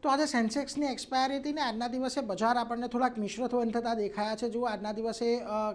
તો આજે સેન્સેક્સની એક્સપાયરી હતી ને આજના દિવસે બજાર આપણને થોડાક મિશ્ર થતા દેખાયા છે। જુઓ આજના દિવસે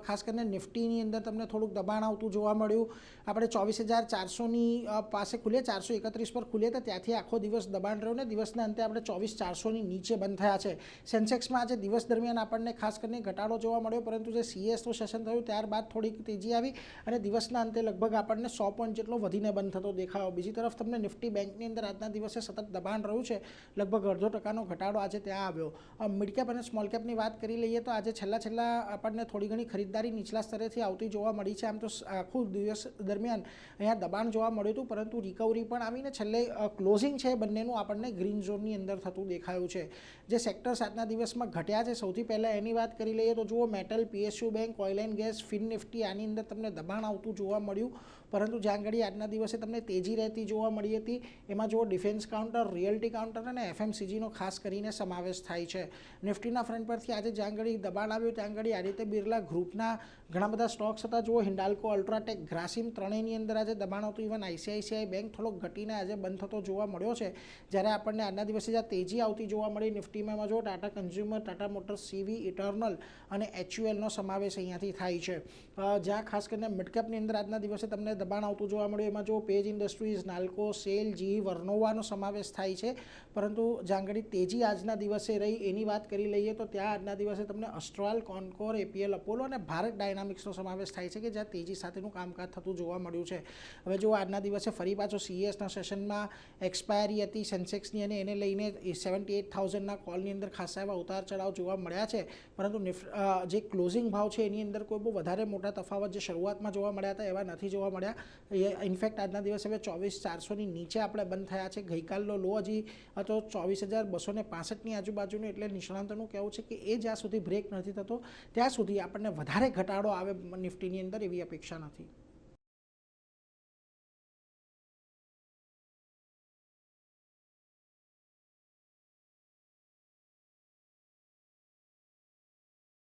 ખાસ કરીને નિફ્ટીની અંદર તમને થોડુંક દબાણ આવતું જોવા મળ્યું। આપણે 24,400ની પાસે ખુલ્યા, 431 પર ખુલ્યા હતા, ત્યાંથી આખો દિવસ દબાણ રહ્યું ને દિવસના અંતે આપણે 24,400ની નીચે બંધ થયા છે। સેન્સેક્સમાં આજે દિવસ દરમિયાન આપણને ખાસ કરીને ઘટાડો જોવા મળ્યો, પરંતુ જે સીએસનું સેશન થયું ત્યારબાદ થોડીક તેજી આવી અને દિવસના અંતે લગભગ આપણને 100 પોઈન્ટ જેટલો વધીને બંધ થતો દેખાયો। બીજી તરફ તમને નિફ્ટી બેંકની અંદર આજના દિવસે સતત દબાણ રહ્યું છે, લગભગ 0.5% ઘટાડો આજે ત્યાં આવ્યો। મિડ કેપ અને સ્મોલ કેપની વાત કરી લઈએ તો આજે છેલ્લા આપણને થોડી ઘણી ખરીદદારી નીચલા સ્તરેથી આવતી જોવા મળી છે। આમ તો આખું દિવસ દરમિયાન અહીંયા દબાણ જોવા મળ્યું હતું, પરંતુ રિકવરી પણ આવીને છેલ્લે ક્લોઝિંગ છે બંનેનું આપણને ગ્રીન ઝોનની અંદર થતું દેખાયું છે। જે સેક્ટર્સ આજના દિવસમાં ઘટ્યા છે, સૌથી પહેલાં એની વાત કરી લઈએ તો જુઓ metal, PSU bank, oil and gas, Fin Nifty, આની અંદર તમને દબાણ આવતું જોવા મળ્યું, પરંતુ જ્યાં ઘડી આજના દિવસે તમને તેજી રહેતી જોવા મળી હતી એમાં જુઓ ડિફેન્સ કાઉન્ટર, રિયલ્ટી કાઉન્ટર અને એફએમસીજીનો ખાસ કરીને સમાવેશ થાય છે। નિફ્ટીના ફ્રન્ટ પરથી આજે જ્યાં ઘડી દબાણ આવ્યું ત્યાં ઘડી આદિત્ય બિરલા ગ્રુપના ઘણા બધા સ્ટોક્સ હતા। જુઓ હિન્ડાલ્કો, અલ્ટ્રાટેક, ગ્રાસિમ ત્રણેયની અંદર આજે દબાણ હતું। ઇવન આઈસીઆઈસીઆઈ બેંક થોડોક ઘટીને આજે બંધ થતો જોવા મળ્યો છે, જ્યારે આપણને આજના દિવસે જ્યાં તેજી આવતી જોવા મળી નિફ્ટીમાં જો ટાટા કન્ઝ્યુમર, ટાટા મોટર્સ, સીવી, ઇટર્નલ અને એચયુએલનો સમાવેશ અહીંયાથી થાય છે। જ્યાં ખાસ કરીને મિડકેપની અંદર આજના દિવસે તમને દબાણ આવતું જોવા મળ્યું એમાં જો પેજ ઇન્ડસ્ટ્રીઝ, નાલ્કો, સેલ, જી, વર્નોવાનો સમાવેશ થાય છે, પરંતુ જ્યાં ઘડી તેજી આજના દિવસે રહી એની વાત કરી લઈએ તો ત્યાં આજના દિવસે તમને અસ્ટ્રાલ, કોન્કોર, એપીએલ, અપોલો અને ભારત ડાયનામિક્સનો સમાવેશ થાય છે કે જ્યાં તેજી સાથેનું કામકાજ થતું જોવા મળ્યું છે। હવે જો આજના દિવસે ફરી પાછો સીએસના સેશનમાં એક્સપાયરી હતી સેન્સેક્સની અને એને લઈને 78,000ના કોલની અંદર ખાસા એવા ઉતાર ચઢાવ જોવા મળ્યા છે, પરંતુ જે ક્લોઝિંગ ભાવ છે એની અંદર કોઈ બહુ વધારે મોટા તફાવત જે શરૂઆતમાં જોવા મળ્યા હતા એવા નથી જોવા મળ્યા। ઇનફેક્ટ આજના દિવસે હવે 24,400ની નીચે આપણે બંધ થયા છે। ગઈકાલનો લો હજી હતો 24,265ની આજુબાજુનું, એટલે નિષ્ણાંતોનું કહેવું છે કે એ જ્યાં સુધી બ્રેક નથી થતો ત્યાં સુધી આપણને વધારે ઘટાડો આવે નિફ્ટીની અંદર એવી અપેક્ષા નથી।